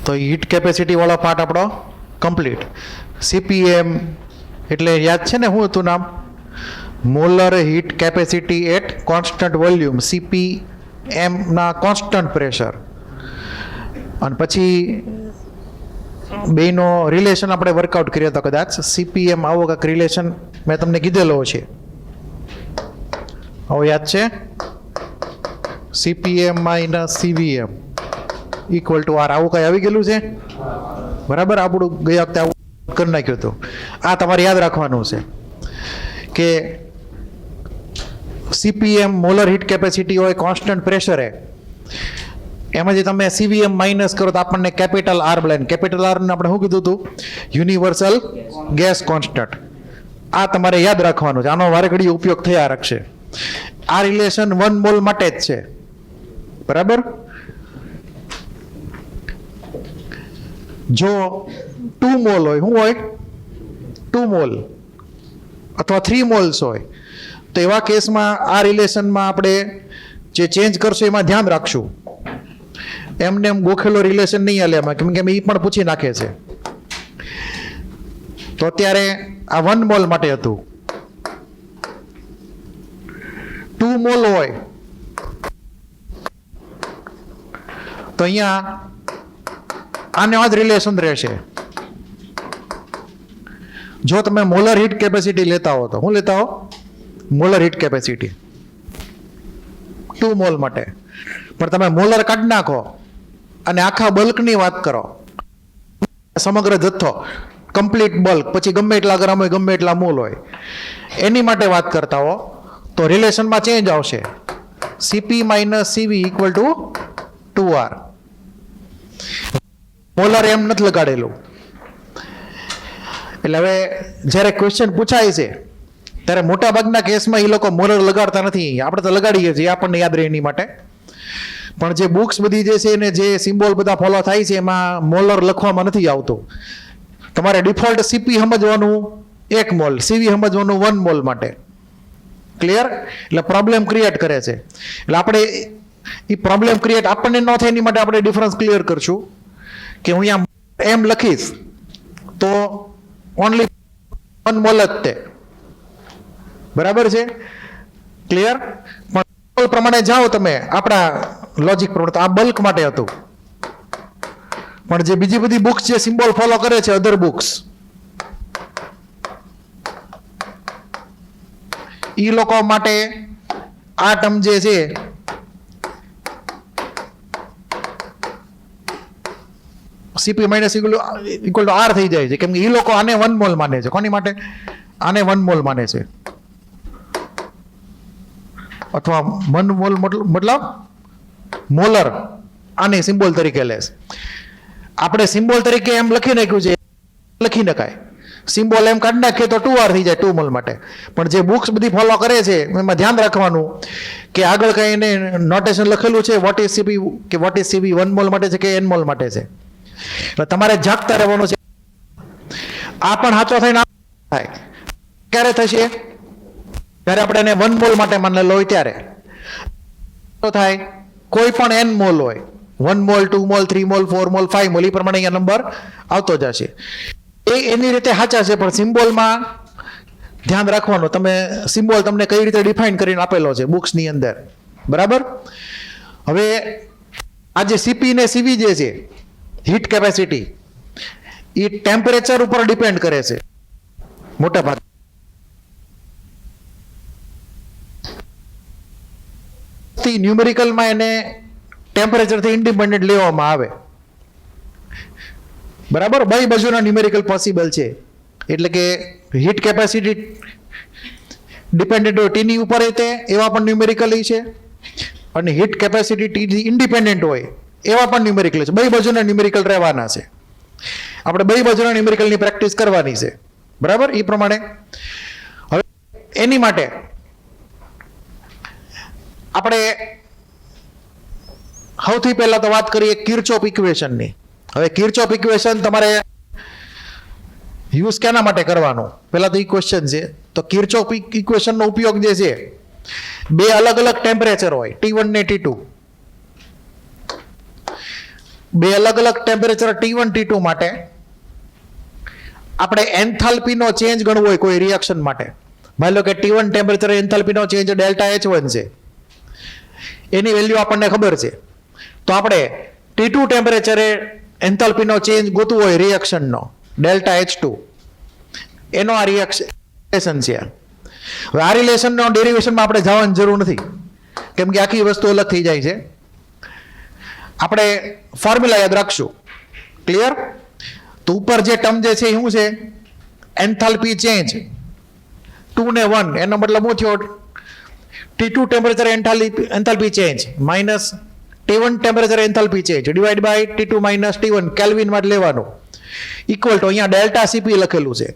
તો heat capacity વાળો part આપણો કમ્પ્લીટ. સીપીએમ એટલે યાદ છે ને, શું હતું નામ? Molar heat capacity at constant volume, CPM ના કોન્સ્ટન્ટ પ્રેશર. અને પછી બેનો રિલેશન આપણે વર્કઆઉટ કર્યો હતો કદાચ. સીપીએમ આવો કાંઈક રિલેશન મેં તમને કીધેલો છે, આવો યાદ છે? CPM minus CVM equal to R, આવું કંઈ આવી ગયેલું છે? બરાબર, આપણું ગયા વખતે આવું કરી નાખ્યું હતું. આ તમારે યાદ રાખવાનું છે કે સીપીએમ મોલર હીટ કેપેસિટી હોય કોન્સ્ટન્ટ પ્રેશરે, એમાં જે તમે સીવીએમ માઇનસ કરો તો આપણને કેપિટલ આર મળે. કેપિટલ આર ને આપણે શું કીધું હતું? Universal gas constant. આ તમારે યાદ રાખવાનું છે, આનો વારે ઘડી ઉપયોગ થયા રાખશે. આ રિલેશન 1 મોલ માટે જ છે, બરાબર? જો 2 મોલ હોય, શું હોય? 2 મોલ અથવા 3 મોલ્સ હોય, તો એવા કેસમાં આ રિલેશનમાં આપણે જે ચેન્જ કરશું એમાં ધ્યાન રાખશું. એમને એમ ગોખેલો રિલેશન નહીં હાલે એમાં, કેમ કે એ પણ પૂછી નાખે છે. તો અત્યારે આ 1 મોલ માટે હતું. 2 મોલ હોય તો અહીંયા આને આ જ રિલેશન રહેશે. જો તમે મોલર હીટ કેપેસિટી લેતા હો તો, શું લેતા હો? મોલર હીટ કેપેસિટી 2 મોલ માટે. પણ તમે મોલર કાઢી નાખો અને આખા બલ્કની વાત કરો, સમગ્ર જથ્થો, કમ્પ્લીટ બલ્ક, પછી ગમે એટલા ગ્રામ હોય, ગમે એટલા મોલ હોય, એની માટે વાત કરતા હો તો રિલેશનમાં ચેન્જ આવશે. CP minus CV equal to 2R. Molar એમ નથી લગાડેલું. એટલે હવે જ્યારે ક્વેશ્ચન પૂછાય છે ત્યારે મોટાભાગના કેસમાં એ લોકો મોલર લગાડતા નથી. આપણે તો લગાડીએ છીએ, આપણને યાદ રહે એની માટે. પણ જે બુક્સ બધી જે છે ને જે સિમ્બોલ બધા ફોલો થાય છે એમાં મોલર લખવામાં નથી આવતું. તમારે ડિફોલ્ટ સીપી સમજવાનું 1 મોલ, સીવી સમજવાનું 1 મોલ માટે. ક્લિયર? એટલે પ્રોબ્લેમ ક્રિએટ કરે છે. એટલે આપણે એ પ્રોબ્લેમ ક્રિએટ આપણને ન થાય એની માટે આપણે ડિફરન્સ ક્લિયર કરશું કે હું અહીંયા એમ લખીશ તો ઓનલી 1 મોલ જ તે, બરાબર છે? ક્લિયર? પણ પ્રમાણે જાઓ તમે આપણા લોજિક પ્રમાણે, તો આ બલ્ક માટે હતું. પણ જે બીજી બધી બુક્સ જે સિમ્બોલ ફોલો કરે છે, અધર બુક્સ, એ લોકો માટે આ ટર્મ જે છે CP minus equal to R થઈ જાય છે, કેમ કે એ લોકો આને 1 મોલ માને છે. કોની માટે? આને 1 મોલ માને છે. અથવા 1 મોલ મતલબ મોલર આને સિમ્બોલ તરીકે લે છે. આપણે સિમ્બોલ તરીકે એમ લખી નાખ્યું છે, લખી નખાય. સિમ્બોલ એમ કાઢી નાખીએ તો 2R થઈ જાય 2 મોલ માટે. પણ જે બુક્સ બધી ફોલો કરે છે એમાં ધ્યાન રાખવાનું કે આગળ કઈ એને નોટેશન લખેલું છે વોટ ઇઝ સીપી કે વોટ ઇઝ સીવી 1 મોલ માટે છે કે n મોલ માટે છે. એટલે તમારે જાગતા રહેવાનું છે. આ પણ સાચો થઈને થાય. ક્યારે થશે? જ્યારે આપણે એને 1 મોલ માટે માનેલો હોય ત્યારે થાય. કોઈ પણ n મોલ હોય, 1 mole 2 mole 3 mole 4 mole 5 mole, એ પ્રમાણે અહીંયા નંબર આવતો જશે. એની રીતે સાચા છે, પણ સિમ્બોલમાં ધ્યાન રાખવાનું. તમે સિમ્બોલ તમને કઈ રીતે ડિફાઇન કરીને આપેલો છે બુક્સની અંદર, બરાબર? હવે આ જે સીપી ને સીવી જે છે હીટ કેપેસિટી, એ ટેમ્પરેચર ઉપર ડિપેન્ડ કરે છે મોટા ભાગે. ન્યુમેરિકલમાં એને ટેમ્પરેચરથી ઇન્ડિપેન્ડન્ટ લેવામાં આવે, બરાબર? બે બાજુના ન્યુમેરિકલ પોસિબલ છે. એટલે કે હીટ કેપેસિટી ડિપેન્ડન્ટ હોય ટીની ઉપર તે એવા પણ ન્યુમેરિકલ છે, અને હીટ કેપેસિટી ટી ઇન્ડિપેન્ડન્ટ હોય એવા પણ ન્યુમેરિકલ છે. બે બાજુના ન્યુમેરિકલ રહેવાના છે. આપણે બે બાજુના ન્યુમેરિકલની પ્રેક્ટિસ કરવાની છે, બરાબર? એ પ્રમાણે હવે એની માટે આપણે સૌથી પહેલા તો વાત કરીએ કિર્ચોફ ઇક્વેશનની. હવે કિર્ચોફ ઇક્વેશન તમારે યુઝ કેના માટે કરવાનો? પહેલા તો એ ક્વેશ્ચન છે. તો કિર્ચોફ ઇક્વેશનનો ઉપયોગ જે છે, 2 અલગ અલગ ટેમ્પરેચર હોય T1 ને T2, બે અલગ અલગ ટેમ્પરેચર T1 T2 માટે આપણે એન્થાલ્પીનો ચેન્જ ગણવો હોય કોઈ રિએક્શન માટે, માની લો કે T1 temperature એન્થાલ્પીનો change delta H1 છે, એની વેલ્યુ આપણને ખબર છે, તો આપણે T2 ટેમ્પરેચરે એન્થાલ્પીનો ચેન્જ ગોતવો હોય રિએક્શનનો ડેલ્ટા H2, એનો આ રિલેશન છે. હવે આ રિલેશનનો ડેરિવેશનમાં આપણે જવાની જરૂર નથી, કેમ કે આખી વસ્તુ અલગ થઈ જાય છે. આપણે ફોર્મ્યુલા યાદ રાખશું. ક્લિયર? તો ઉપર જે ટર્મ જે છે એ શું છે? એન્થાલ્પી ચેન્જ 2 ને 1, એનો મતલબ શું થયો? T2 temperature enthalpy change minus T1 temperature enthalpy change divide by T2 માઇનસ T1 કેલ્વિનમાં જ લેવાનું, ઇક્વલ ટુ અહીંયા ડેલ્ટા સીપી લખેલું છે.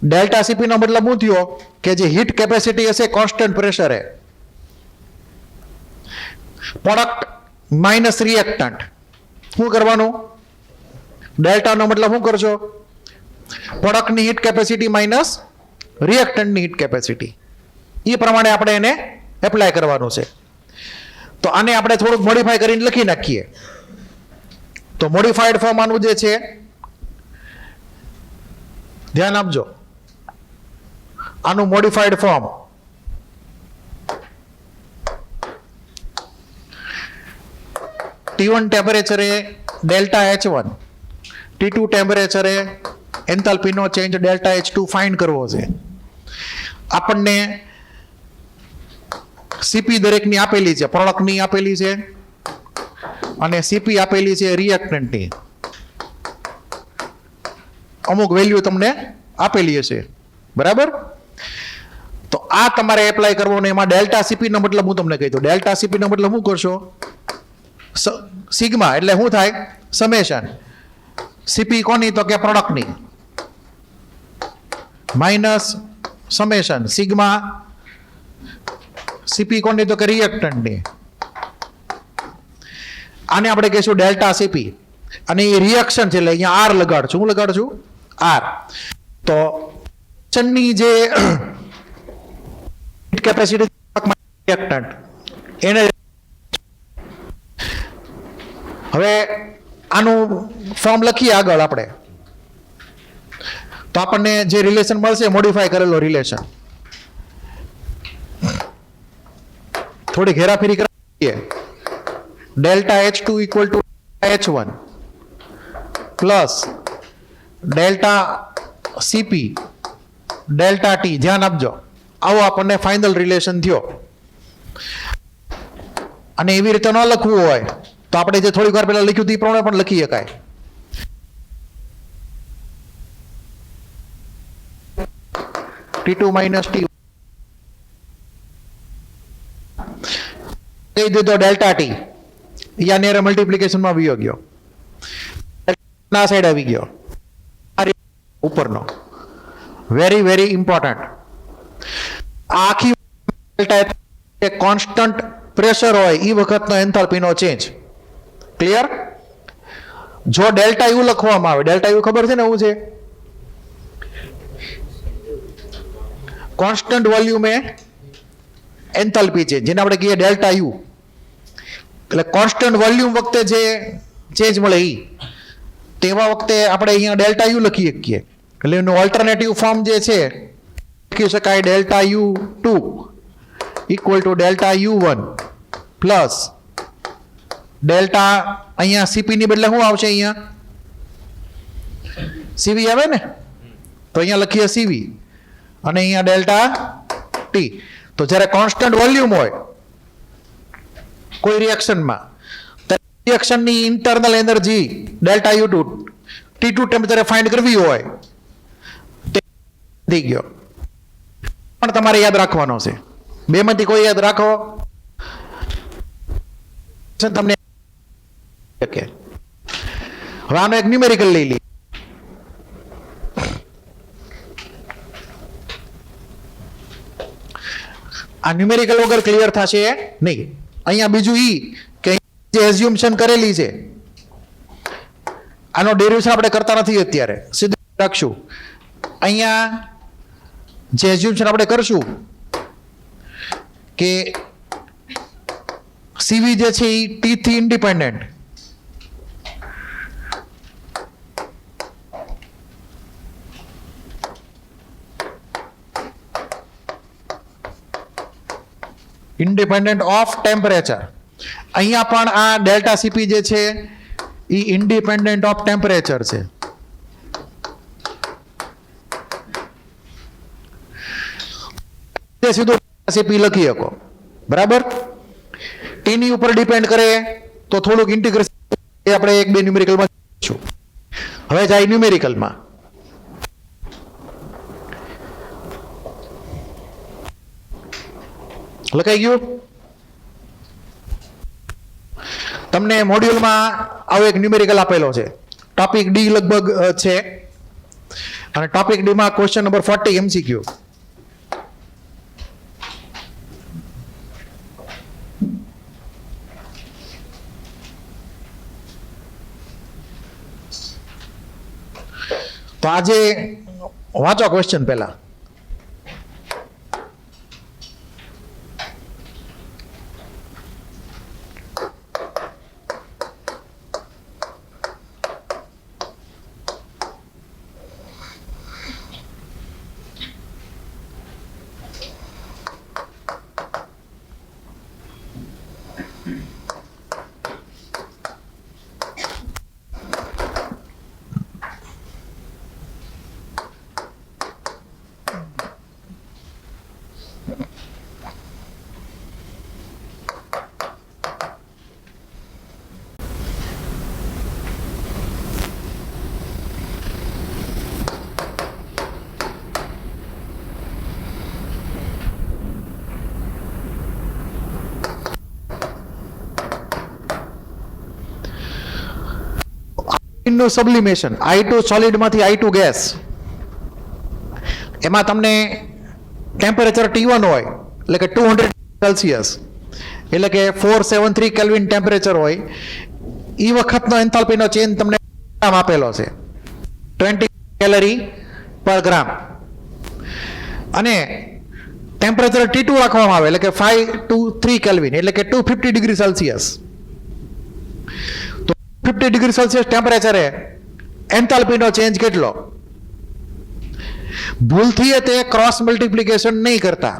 ડેલ્ટા સીપી નો મતલબ શું થયો? કે જે હીટ કેપેસિટી હશે કોન્સ્ટન્ટ પ્રેશરે, પ્રોડક્ટ માઇનસ રિએક્ટન્ટ. શું કરવાનું? ડેલ્ટા નો મતલબ શું કરશો? પ્રોડક્ટની હીટ કેપેસિટી માઇનસ રિએક્ટન્ટની હીટ કેપેસિટી, એ પ્રમાણે આપણે એને એપ્લાય કરવાનું છે. તો આને આપણે થોડુંક મોડિફાઈ કરીને લખી નાખીએ. તો મોડિફાઈડ ફોર્મ આનું જે છે, ધ્યાન આપજો, આનું મોડિફાઈડ ફોર્મ T1 ટેમ્પરેચરે ડેલ્ટા H1, T2 ટેમ્પરેચરે એન્થાલ્પીનો ચેન્જ ડેલ્ટા H2 ફાઇન્ડ કરવો છે. આપણને સીપી દરેકની આપેલી છે, પ્રોડક્ટની આપેલી છે અને સીપી આપેલી છે રિએક્ટન્ટની. અમુક વેલ્યુ તમને આપેલી હશે, બરાબર? તો આ તમારે એપ્લાય કરવો ને એમાં ડેલ્ટા સીપી નો મતલબ હું તમને કહી દઉં. ડેલ્ટા સીપી નો મતલબ શું કરશો? સિગ્મા એટલે શું થાય? સમેશન. સીપી કોની? તો કે પ્રોડક્ટની, માઇનસ સમેશન સિગ્મા સીપી કોની? તો કે રિએક્ટન્ટની. આને આપણે કહીશું ડેલ્ટા સીપી, અને એ રિએક્શન છે એટલે અહીંયા આર લગાડશું. હું લગાડશું? આર. તો ની જે કેપેસિટી રિએક્ટન્ટ એને હવે આનું ફોર્મ લખીએ આગળ આપણે, તો આપણને જે રિલેશન મળશે મોડિફાઈ કરેલો રિલેશન. થોડી ઘેરાફેરી કરીએ. Delta H2 equal to H1 plus delta CP delta T. ધ્યાન આપજો, આવો આપણને ફાઇનલ રિલેશન થયો. અને એવી રીતે ન લખવું હોય તો આપણે જે થોડીક વાર પહેલા લખ્યું હતું એ પ્રમાણે પણ લખી શકાય. T2 માઇનસ T કહી દીધો ડેલ્ટા ટી, યાને મલ્ટીપ્લિકેશનમાં આવી ગયો, ના સાઈડ આવી ગયો ઉપરનો. Very very important. આખી ડેલ્ટા કોન્સ્ટન્ટ પ્રેશર હોય એ વખતનો એન્થાલ્પીનો ચેન્જ. ક્લિયર? જો ડેલ્ટા યુ લખવામાં આવે, ડેલ્ટા યુ ખબર છે ને શું છે? કોન્સ્ટન્ટ વોલ્યુમે એન્થાલ્પી ચેન્જ, જેને આપણે કહીએ ડેલ્ટા યુ. એટલે કોન્સ્ટન્ટ વોલ્યુમ વખતે જે ચેન્જ મળે એ, તેવા વખતે આપણે અહીંયા ડેલ્ટા યુ લખી શકીએ. એટલે એનું ઓલ્ટરનેટિવ ફોર્મ જે છે લખી શકાય delta U 2 equal to delta you 1 plus delta, અહીંયા સીપી ની બદલે શું આવશે? અહીંયા સીવી આવે ને, તો અહીંયા લખીએ સીવી અને અહીંયા ડેલ્ટા ટી. તો જ્યારે કોન્સ્ટન્ટ વોલ્યુમ હોય કોઈ રિએક્શનમાં, રિએક્શનની internal energy delta U 2 T2 ટેમ્પરેચરે ફાઇન્ડ કરવી હોય થઈ ગયો. પણ તમારે યાદ રાખવાનો છે, બેમાંથી કોઈ યાદ રાખો તમને. હવે આનો એક ન્યુમેરિકલ લઈ લઈએ. આ ન્યુમેરિકલ વગર ક્લિયર થશે નહીં. અહીંયા બીજું ઈ કે જે એઝ્યુમ્પશન કરેલી છે આનો ડેરિવેશન આપણે કરતા નથી અત્યારે, સીધું રાખશું. અહીંયા જે એઝ્યુમ્પશન આપણે કરશું કે સીવી જે છે એ ટી થી ઇન્ડિપેન્ડન્ટ, ઇન્ડિપેન્ડન્ટ ઓફ ટેમ્પરેચર. અહીંયા પણ આ ડેલ્ટા સીપી જે છે એ ઇન્ડિપેન્ડન્ટ ઓફ ટેમ્પરેચર છે. સીધું સીપી લખી શકો, બરાબર. ટીની ઉપર ડિપેન્ડ કરે તો થોડુંક ઇન્ટિગ્રેશન આપણે એક બે ન્યુમેરિકલમાં છું. હવે જાય ન્યુમેરિકલમાં. લખાઈ ગયું? તમને મોડ્યુલમાં આવો એક ન્યુમેરિકલ આપેલો છે, ટોપિક ડી લગભગ છે, અને ટોપિક ડી માં ક્વેશ્ચન નંબર 40 MCQ. તો આજે વાંચો ક્વેશ્ચન પહેલા. નું સબ્લિમેશન I2 સોલિડ માંથી I2 ગેસ, એમાં તમને ટેમ્પરેચર T1 હોય એટલે કે 200 સેલ્સિયસ એટલે કે 473 કેલ્વિન ટેમ્પરેચર હોય. એ વખતનો એન્થાલ્પીનો ચેન્જ તમને આપેલો છે 20 કેલરી પર ગ્રામ, અને ટેમ્પરેચર T2 રાખવામાં આવે એટલે કે 523 કેલ્વિન એટલે કે 250 ડિગ્રી સેલ્સિયસ. 50 ડિગ્રી સેલ્સિયસ ટેમ્પરેચરે એન્થાલ્પીનો ચેન્જ કેટલો? ભૂલથી તે ક્રોસ મલ્ટિપ્લિકેશન નહીં કરતા,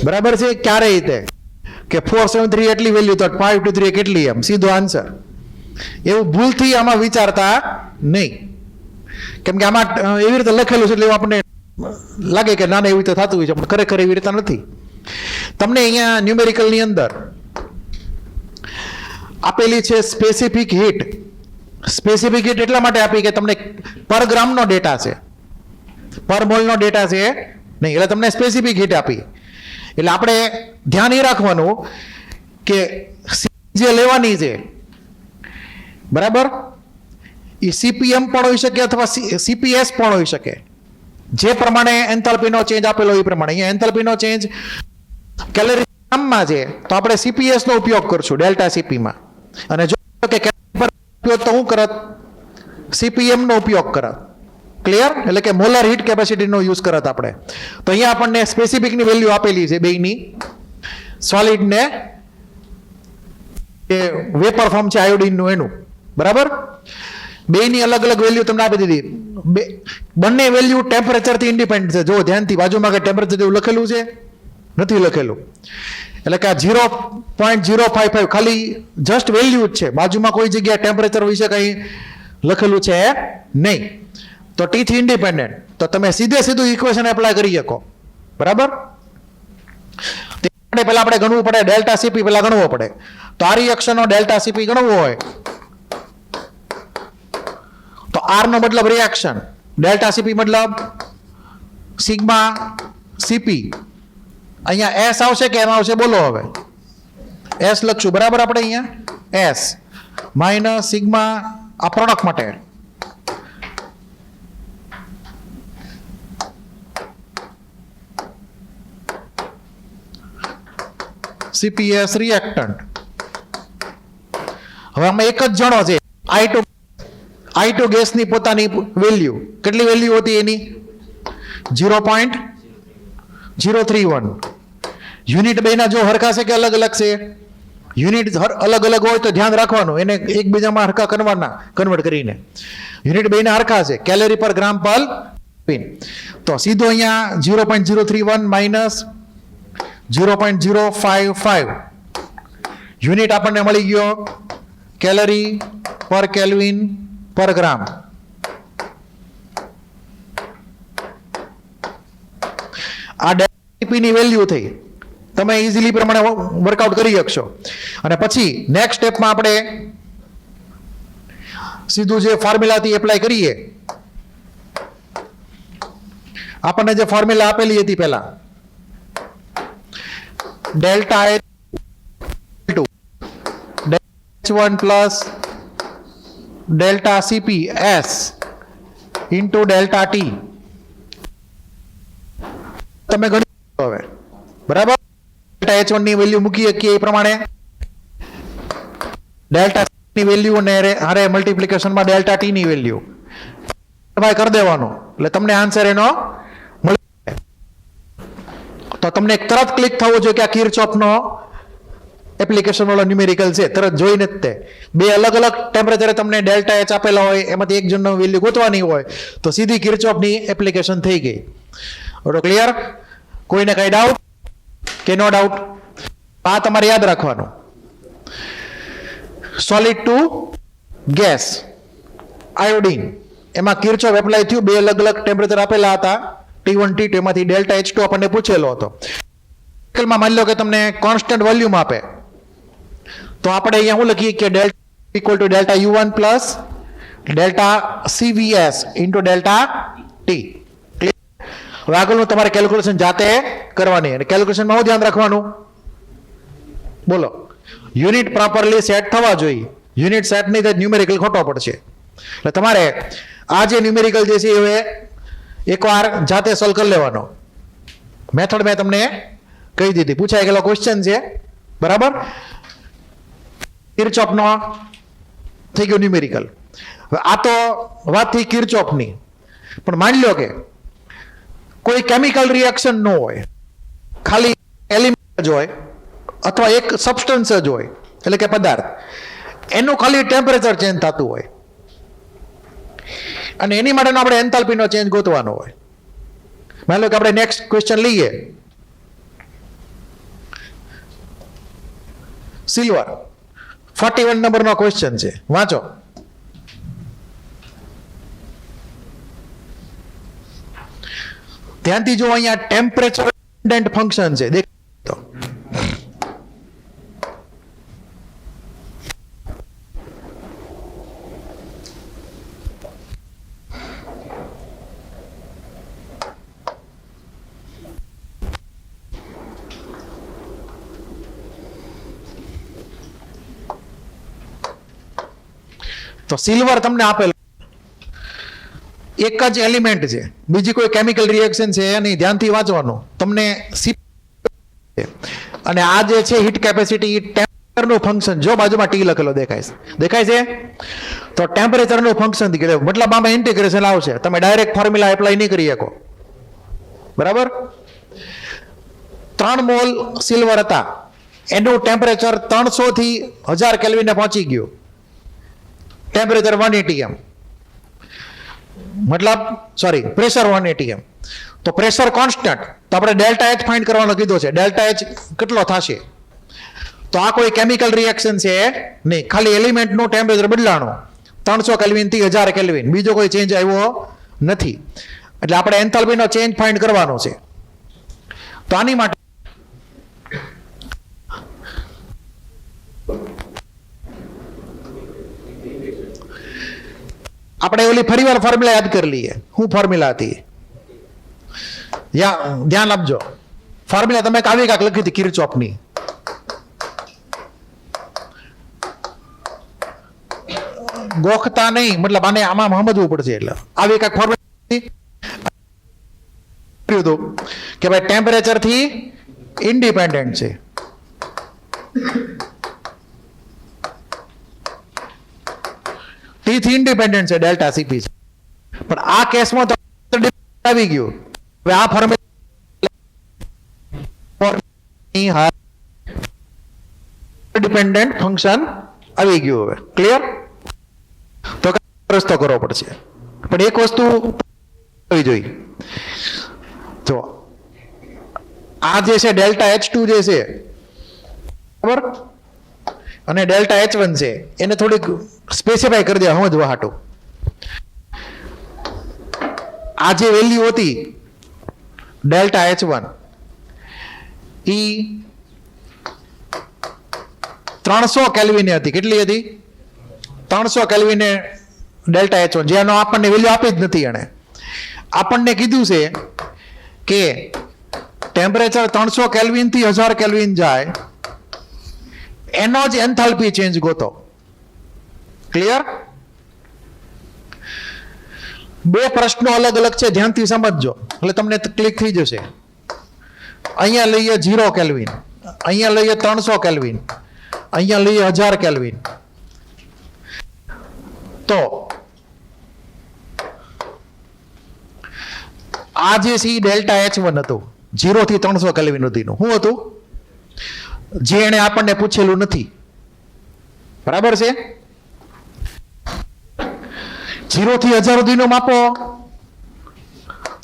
બરાબર છે? ક્યારેય તે કે 473 એટલી વેલ્યુ તો 523 કેટલી, એમ સીધો આન્સર. એવું ભૂલથી આમાં વિચારતા નહીં, કેમ કે આમાં એવી રીતે લખેલું છે એટલે આપણને લાગે કે નાના એવી રીતે થતું હોય છે, પણ ખરેખર એવી રીતે નથી. તમને અહીંયા ન્યુમેરિકલની અંદર આપેલી છે સ્પેસિફિક હીટ. સ્પેસિફિક હીટ એટલા માટે આપી કે તમને પર ગ્રામનો ડેટા છે, પર મોલનો ડેટા છે નહીં, એટલે તમને સ્પેસિફિક હીટ આપી. એટલે આપણે ધ્યાન એ રાખવાનું કે જે લેવાની છે, બરાબર, એ CPM પણ હોઈ શકે અથવા CPS પણ હોઈ શકે, જે પ્રમાણે એન્થાલ્પીનો ચેન્જ આપેલો એ પ્રમાણે. અહીંયા એન્થાલ્પીનો ચેન્જ કેલરી ગ્રામમાં છે તો આપણે CPS નો ઉપયોગ કરશું ડેલ્ટા CPમાં, અને જો કે કેલરી પર ઉપયોગ તો હું કરત CPM નો ઉપયોગ કરત. ક્લિયર? એટલે કે મોલર હીટ કેપેસિટીનો યુઝ કરત આપણે. તો અહીંયા આપણને સ્પેસિફિકની વેલ્યુ આપેલી છે બેયની, સોલિડ ને એ વેપર ફોર્મ છે આયોડિનનું એનું, બરાબર. બેયની અલગ અલગ વેલ્યુ તમને આપી દીધી. બંને વેલ્યુ ટેમ્પરેચરથી ઇન્ડિપેન્ડન્ટ છે. જો ધ્યાનથી બાજુમાં કે ટેમ્પરેચર જેવું લખેલું છે? નથી લખેલું. એટલે કે આ 0.055 ખાલી જસ્ટ વેલ્યુ જ છે, બાજુમાં કોઈ જગ્યાએ ટેમ્પરેચર વિશે કંઈ લખેલું છે નહીં. તો T થી ઇન્ડિપેન્ડન્ટ, તો તમે સીધે સીધું ઇક્વેશન એપ્લાય કરી શકો, બરાબર. પહેલા આપણે ગણવું પડે ડેલ્ટા CP, પહેલા ગણવો પડે. તો આ રિએક્શનનો ડેલ્ટા CP ગણવો હોય તો R નો મતલબ રિએક્શન, ડેલ્ટા CP મતલબ સિગ્મા CP. અહીંયા S આવશે કે M આવશે? બોલો હવે. S લખશું, બરાબર. આપણે અહીંયા S માઇનસ સિગ્મા આ પ્રોડક્ટ માટે, CPS રિએક્ટન્ટ. હવે આમાં એક જ જણો છે I2 ગેસની પોતાની વેલ્યુ કેટલી વેલ્યુ હતી એની? 0.031. યુનિટ બેના જો હરખા છે કે અલગ અલગ છે? યુનિટ અલગ અલગ હોય તો ધ્યાન રાખવાનું, એને એકબીજામાં હરખા કન્વર્ટ કરીને. યુનિટ બેના હરખા છે, કેલરી પર ગ્રામ પર પિન. તો સીધો અહીંયા 0.031 માઇનસ 0.055 યુનિટ આપણને મળી ગયો કેલરી પર કેલ્વિન પર ગ્રામ. આ ∆Cp ની વેલ્યુ થઈ. તમે ઇઝીલી પ્રમાણે વર્કઆઉટ કરી શકશો. અને પછી નેક્સ્ટ સ્ટેપમાં આપણે સીધું જે ફોર્મ્યુલાથી એપ્લાય કરીએ, આપણને જે ફોર્મ્યુલા આપેલી હતી પહેલા, delta H1 plus delta Cp S into delta T. તમે ગણી હવે બરાબર. ડેલ્ટા H1 ની વેલ્યુ મૂકી શકીએ એ પ્રમાણે ડેલ્ટા ની વેલ્યુ અને હારે મલ્ટીપ્લિકેશનમાં ડેલ્ટા T ની વેલ્યુ કરી દેવાનું એટલે તમને આન્સર એનો મળી જાય. તો તમને તરત ક્લિક થવું જોઈએ કે આ કિર્ચોફનો એપ્લિકેશન વાળો ન્યુમેરિકલ છે. તરત જોઈને જ તે બે અલગ અલગ ટેમ્પરેચરે તમને ડેલ્ટા H આપેલા હોય, એમાંથી એક જણનો વેલ્યુ ગોતવાની હોય તો સીધી કિર્ચોફની એપ્લિકેશન થઈ ગઈ. ક્લિયર? કોઈને કઈ ડાઉટ કે નો ડાઉટ? આ તમારે યાદ રાખવાનું. સોલિડ ટુ ગેસ આયોડીન, એમાં કિર્ચોફ એપ્લાય થયું. બે અલગ અલગ ટેમ્પરેચર આપેલા હતા, T1 T2, એમાંથી ડેલ્ટા H2 આપણને પૂછેલો હતો. માની લો કે તમને કોન્સ્ટન્ટ વોલ્યુમ આપે તો આપણે અહીંયા શું લખીએ કે delta equal to delta U1 plus delta CVS into delta T. હવે આગળનું તમારે કેલ્ક્યુલેશન જાતે કરવાની. અને કેલ્ક્યુલેશનમાં શું ધ્યાન રાખવાનું? બોલો. યુનિટ પ્રોપરલી સેટ થવા જોઈએ. યુનિટ સેટ નહીં તો ન્યુમેરિકલ ખોટો પડશે. એટલે તમારે આ જે ન્યુમેરિકલ જે છે હવે એકવાર જાતે સોલ્વ કરી લેવાનો. મેથડ મેં તમને કહી દીધી, પૂછાઈ ગયેલો ક્વેશ્ચન છે બરાબર. કિર્ચોફનો થઈ ગયો ન્યુમેરિકલ. હવે આ તો વાત થઈ કિર્ચોફની, પણ માની લો કે કોઈ કેમિકલ રિએક્શન ન હોય, ખાલી એલિમેન્ટ જ હોય અથવા એક સબસ્ટન્સ જ હોય, એટલે કે પદાર્થ, એનું ખાલી ટેમ્પરેચર ચેન્જ થતું હોય અને એની માટેનો આપણે એન્થાલ્પીનો ચેન્જ ગોતવાનો હોય. માની લો કે આપણે નેક્સ્ટ ક્વેશ્ચન લઈએ. સિલ્વર 41 નંબરનો ક્વેશ્ચન છે, વાંચો. ધ્યાનથી જો, અહીંયા ટેમ્પરેચર ડિપેન્ડન્ટ ફંક્શન છે, દેખો. તો સિલ્વર તમને આપેલું એક જ એલિમેન્ટ છે, બીજી કોઈ કેમિકલ રિએક્શન છે નહીં. ધ્યાનથી વાંચવાનું. તમને અને આ જે છે હીટ કેપેસિટી, ટેમ્પરેચરનું ફંક્શન, જો બાજુમાં ટી લખેલો દેખાય છે. તો ટેમ્પરેચરનું ફંક્શન મતલબ આમાં ઇન્ટિગ્રેશન આવશે. તમે ડાયરેક્ટ ફોર્મ્યુલા એપ્લાય નહીં કરી શકો બરાબર. 3 મોલ સિલ્વર હતા, એનું ટેમ્પરેચર 300 થી 1000 કેલ્વિને પહોંચી ગયું. ટેમ્પરેચર 180 m, મતલબ સોરી પ્રેશર 180 m. તો પ્રેશર કોન્સ્ટન્ટ, તો આપણે ડેલ્ટા H ફાઇન્ડ કરવાનો કીધો છે. ડેલ્ટા H કેટલો થશે? તો આ કોઈ કેમિકલ રિએક્શન છે નહીં, ખાલી એલિમેન્ટનું ટેમ્પરેચર બદલાણું 300 કેલ્વિન થી 1000 કેલ્વિન, બીજો કોઈ ચેન્જ આવ્યો નથી. એટલે આપણે એન્થાલ્પીનો ચેન્જ ફાઇન્ડ કરવાનો છે. તો આની માટે આપણે ઓલી ફરીવાર ફોર્મ્યુલા યાદ કરી લઈએ. શું ફોર્મ્યુલા હતી? ધ્યાન આપજો. ફોર્મ્યુલા તમે આવી કાંક લખી હતી કિર્ચોફની. ગોખતા નહીં, મતલબ આને આમાં સમજવું પડશે. એટલે આવી કાંક ફોર્મ્યુલા કે ભાઈ ટેમ્પરેચર થી ઇન્ડિપેન્ડન્ટ છે. T થી ઇન્ડિપેન્ડન્ટ છે, ડેલ્ટા Cp છે. પણ આ કેસમાં તો આવી ગયું. હવે આ ફોર્મ્યુલા ડિપેન્ડન્ટ ફંક્શન આવી ગયું. હવે ક્લિયર? તો રસ્તો કરવો પડશે. પણ એક વસ્તુ આવી જોઈએ, જો આ જે છે ડેલ્ટા H2 જે છે બરાબર, અને ડેલ્ટા H1 છે, એને થોડીક સ્પેસિફાઈ કરી દે સમજવા હાટું. આ જે વેલ્યુ હતી ડેલ્ટા H1 ઈ 300 કેલ્વિને હતી. કેટલી હતી? 300 કેલ્વિને ડેલ્ટા H1, જેનો આપણને વેલ્યુ આપી જ નથી. એને આપણને કીધું છે કે ટેમ્પરેચર 300 કેલ્વિન થી 1000 કેલ્વિન જાય એનો જ એન્થાલ્પી ચેન્જ ગોતો. ક્લિયર? બે પ્રશ્નો અલગ અલગ છે, ધ્યાનથી સમજજો એટલે તમને ક્લિક થઈ જશે. અહીંયા લઈએ 0 કેલ્વિન, અહીંયા લઈએ 300 કેલ્વિન, અહીંયા લઈએ 1000 કેલ્વિન. તો આ જે છે ડેલ્ટા H1 હતું 0 થી 300 કેલ્વિન સુધીનું. શું હતું? જે એને આપણને પૂછેલું નથી. બરાબર છે? 0 થી 1000 સુધીનો માપો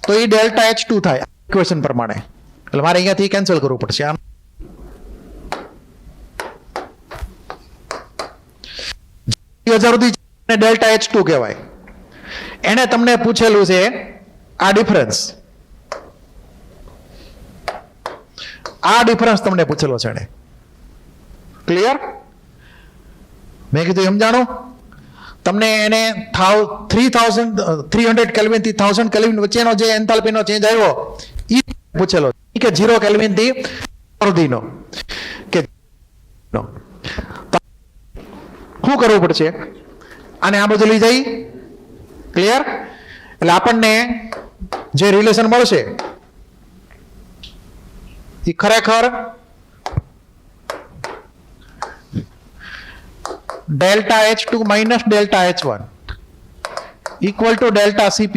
તો એ ડેલ્ટા H2 થાય ઇક્વેશન પ્રમાણે. એટલે મારે અહીંયાથી કેન્સલ કરવું પડશે. આમ 1000 સુધી ડેલ્ટા H2 કહેવાય. એને તમને પૂછેલું છે આ ડિફરન્સ. આ ડિફરન્સ તમને પૂછેલો છે એને. ક્લિયર? મેં કીધું સમજાણું? તમને એને 300 કેલ્વિન થી 1000 કેલ્વિન વચ્ચેનો જે એન્થાલ્પીનો ચેન્જ આવ્યો એ પૂછેલો કે 0 કેલ્વિન થી સુધીનો કે શું કરવું પડશે? આને આ બધું લઈ જાય. ક્લિયર? એટલે આપણને જે રિલેશન મળશે એ ખરેખર delta H2 minus delta H1 equal to delta CP.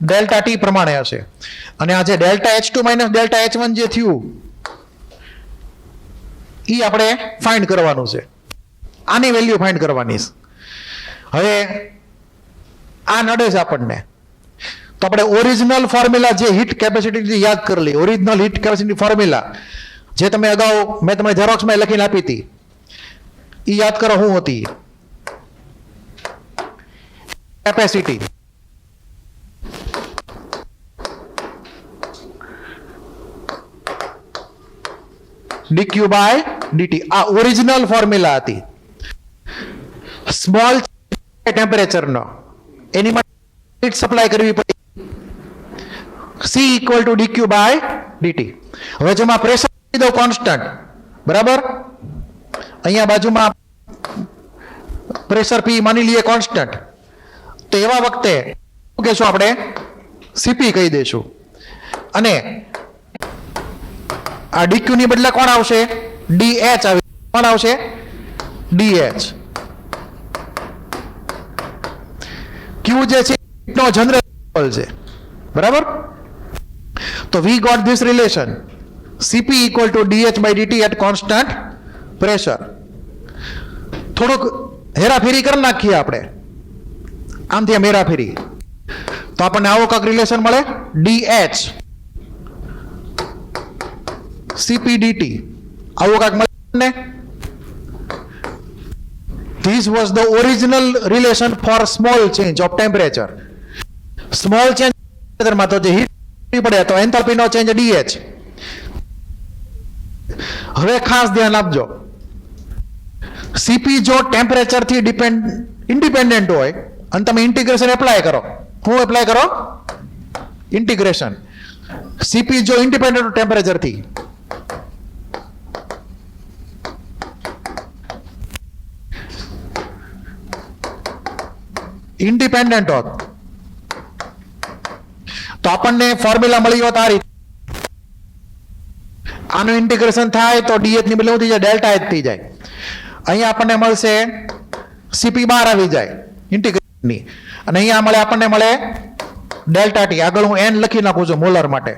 Delta T પ્રમાણે હશે. અને આ જે delta H2 minus delta H1 જે થયું એ આપણે ફાઇન્ડ કરવાનું છે. આની વેલ્યુ ફાઇન્ડ કરવાની છે. હવે આ નડે છે આપણને, તો આપણે ઓરિજિનલ ફોર્મ્યુલા જે હીટ કેપેસિટી યાદ કરી લઈએ. ઓરિજિનલ હીટ કેપેસિટી ફોર્મ્યુલા જે તમે અગાઉ મેં તમને ઝેરોક્સમાં લખીને આપી હતી એ યાદ કરો. શું હતી? Capacity dq by dt. આ ઓરિજિનલ ફોર્મ્યુલા હતી. સ્મોલ ટેમ્પરેચરનો એની માટે હીટ સપ્લાય કરવી પડી. C equal to dq by dt. હવે જો માં પ્રેશર દો કોન્સ્ટન્ટ, બરાબર, અહીંયા બાજુમાં પ્રેશર P માની લઈએ કોન્સ્ટન્ટ, તો એવા વખતે શું કહેશું આપણે? CP કહી દઈશું. અને આ dq ની બદલે કોણ આવશે? dh આવે. કોણ આવશે? dh. q જે છે નો જનરલ છે, બરાબર. તો we got this relation CP equal to dh by dt at constant pressure. થોડુંક હેરાફેરી કરી નાખીએ આપણે, આમથી આમ હેરાફેરી, તો આપણને આવો કાંક રિલેશન મળે. dh CP dt આવો કાંક મળે. This was the original relation for small change of temperature. Small change માં તો જે હીટ પડે તો એન્થાલ્પીનો ચેન્જ dh. હવે ખાસ ધ્યાન આપજો, CP જો ટેમ્પરેચર થી ઇન્ડિપેન્ડન્ટ હોય અને તમે ઇન્ટિગ્રેશન એપ્લાય કરો. શું એપ્લાય કરો? ઇન્ટિગ્રેશન. CP જો ઇન્ડિપેન્ડન્ટ ટેમ્પરેચર થી, ઇન્ડિપેન્ડન્ટ હોત તો આપણને ફોર્મ્યુલા મળી હોત આ રીતે. આનું ઇન્ટિગ્રેશન થાય તો dh ની બદલે થઈ જાય ડેલ્ટા h થઈ જાય. અહીંયા આપણને મળશે CP બહાર આવી જાય ઇન્ટિગ્રેશનની, અને અહીંયા મળે આપણને મળે ડેલ્ટા T. આગળ હું n લખી નાખું છું મોલર માટે.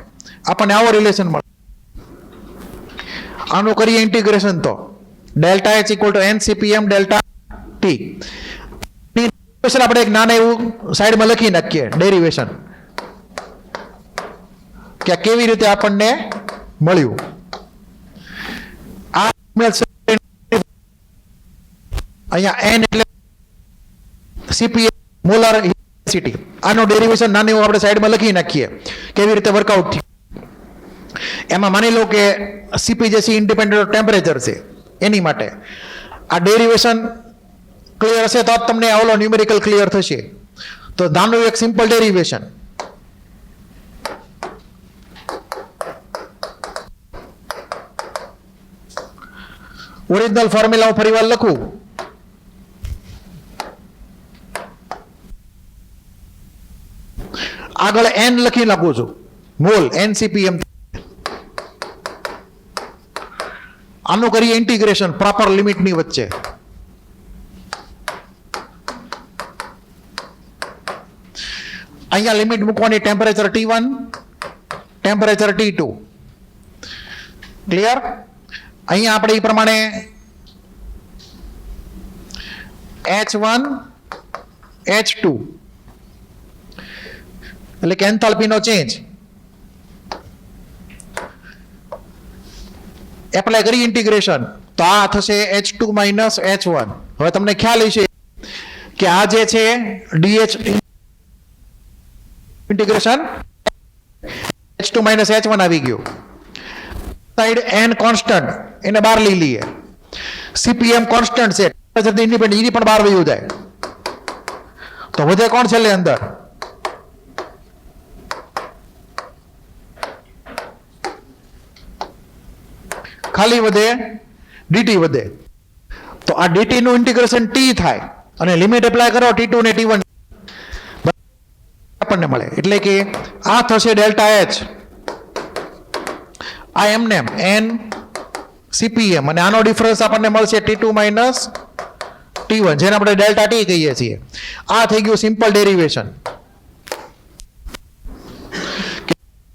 આપણને આવો રિલેશન મળે. આનું કરીએ ઇન્ટિગ્રેશન તો delta h equal two n CPm delta T. આપણે એક નાના એવું સાઈડમાં લખી નાખીએ ડેરિવેશન, કે કેવી રીતે આપણને મળ્યું. આ અહીંયા n એટલે સીપીએમ મોલર હિસ્ટિસિટી, આનો ડેરિવેશન નાની એવું આપણે સાઈડમાં લખી નાખીએ કેવી રીતે વર્કઆઉટ થયું. એમાં માની લો કે સીપીજેસી ઇન્ડિપેન્ડન્ટ ટેમ્પરેચર છે, એની માટે આ ડેરિવેશન ક્લિયર હશે તો તમને ઓલો ન્યુમેરિકલ ક્લિયર થશે. તો નાનું એક સિમ્પલ ડેરિવેશન, ઓરિજિનલ ફોર્મ્યુલા હું ફરીવાર લખું. આગળ n લખી નાખું છું, મોલ NCPM. આનું કરીએ ઇન્ટિગ્રેશન પ્રોપર લિમિટની વચ્ચે. અહીંયા લિમિટ મૂકવાની temperature T1, temperature T2. Clear? અહીંયા આપણે એ પ્રમાણે H1 H2 એટલે કે એન્થાલ્પીનો ચેન્જ એપ્લાય કરી ઇન્ટિગ્રેશન, તો આ થશે H2 માઇનસ H1. હવે તમને ખ્યાલ હશે કે આ જે છે DH integration H2 minus H1 આવી ગયું. સાઈડ n કોન્સ્ટન્ટ એને બહાર લઈ લઈએ. CPM કોન્સ્ટન્ટ છે, ઇન્ડિપેન્ડન્ટ, એની પણ બહાર વયું જાય. તો વધે કોણ છેલ્લે અંદર? ખાલી વધે dt વધે. તો આ dt નું ઇન્ટિગ્રેશન t થાય અને લિમિટ એપ્લાય કરો T2 ને T1 આપણને મળે. એટલે કે આ થશે ડેલ્ટા H, આ એમને n CPM, અને આનો ડિફરન્સ આપણને મળશે T2 માઇનસ T1, જેને આપણે ડેલ્ટા T કહીએ છીએ. આ થઈ ગયું સિમ્પલ ડેરિવેશન.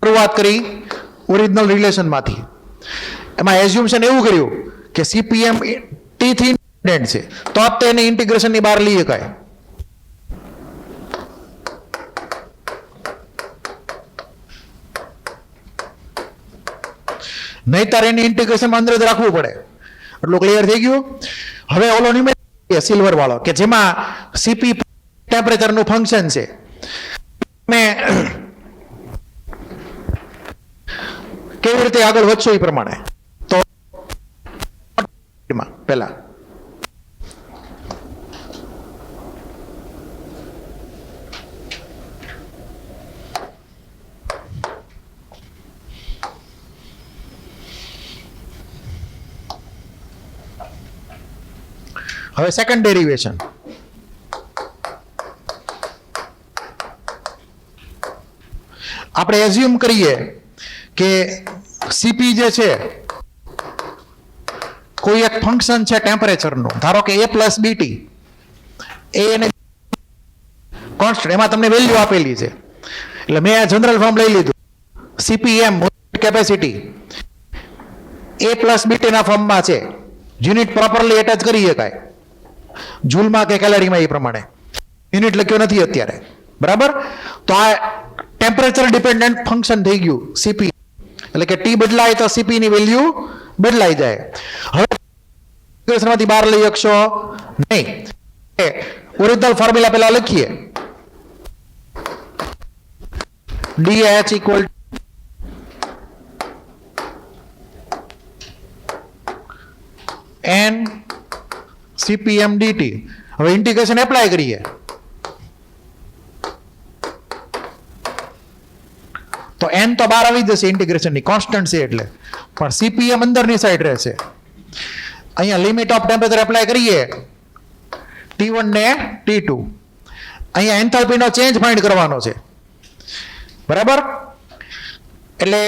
શરૂઆત કરી ઓરિજિનલ રિલેશનમાંથી. એમાં એઝ્યુમ્શન એવું કર્યું કે CPM T થી ઇન્ડિપેન્ડન્ટ છે, તો જ તેને ઇન્ટિગ્રેશનની બહાર લઈ શકાય. નહીતર એની ઇન્ટિગ્રેશનમાં અંદર જ રાખવું પડે. એટલું ક્લિયર થઈ ગયું? હવે ઓલો ન્યુમેરિકલ સિલ્વર વાળો કે જેમાં CP ટેમ્પરેચરનું ફંક્શન છે, કેવી રીતે આગળ વધશો એ પ્રમાણે. તો પહેલા હવે સેકન્ડ ડેરિવેશન. આપણે એઝ્યુમ કરીએ કે CP જે છે કોઈ એક ફંક્શન છે ટેમ્પરેચરનું, ધારો કે A પ્લસ BT, એ એને કોન્સ્ટન્ટ, એમાં તમને વેલ્યુ આપેલી છે. એટલે મેં આ જનરલ ફોર્મ લઈ લીધું. CPM capacity A plus BT ના ફોર્મમાં છે. યુનિટ પ્રોપરલી એટેચ કરી શકાય, જૂલમાં કે કેલરીમાં, એ પ્રમાણે યુનિટ લખ્યો નથી અત્યારે. બરાબર? તો આ ટેમ્પરેચર ડિપેન્ડન્ટ ફંક્શન થઈ ગયું CP. એટલે કે T બદલાય તો CP ની વેલ્યુ બદલાઈ જાય. હવે ઇક્વેશનમાંથી બહાર લઈ શકશો નહીં. ઓરિજિનલ ફોર્મ્યુલા પહેલા લખીએ. DH equal n CPM dt. હવે ઇન્ટિગ્રેશન એપ્લાય કરીએ તો n તો બહાર આવી જશે ઇન્ટિગ્રેશનની, કોન્સ્ટન્ટ છે એટલે. પણ CPM અંદરની સાઈડ રહેશે. અહીંયા લિમિટ ઓફ ટેમ્પરેચર એપ્લાય કરીએ T1 ને T2. અહીંયા એન્થાલ્પીનો ચેન્જ ફાઇન્ડ કરવાનો છે. બરાબર? એટલે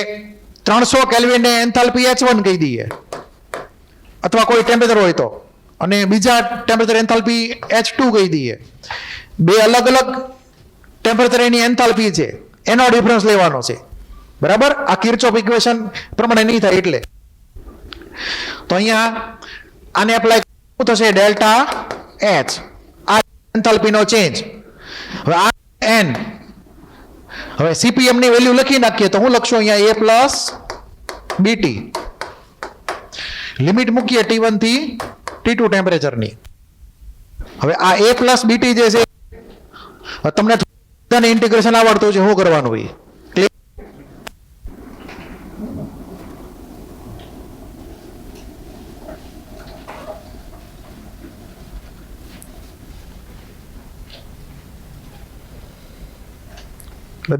300 કેલ્વિન ને એન્થાલ્પી H1 કહી દઈએ, અથવા કોઈ ટેમ્પરેચર હોય તો, અને બીજા ટેમ્પરેચર એન્થાલ્પી H2 કહી દઈએ. બે અલગ અલગ ટેમ્પરેચર એની એન્થાલ્પી છે, એનો ડિફરન્સ લેવાનો છે. બરાબર? આ કિર્ચોફ ઇક્વેશન પ્રમાણે નહીં થાય એટલે. તો અહીંયા આને એપ્લાય થશે ડેલ્ટા H, આ એન્થાલ્પીનો ચેન્જ. હવે આ એન, હવે સીપીએમ ની વેલ્યુ લખી નાખીએ તો હું લખશું અહીંયા a પ્લસ બીટી. લિમિટ મૂકીએ T1 થી T2 ટેમ્પરેચરની. હવે આ a પ્લસ બીટી જે છે તમને ઇન્ટિગ્રેશન આવડતું છે, શું કરવાનું હોય?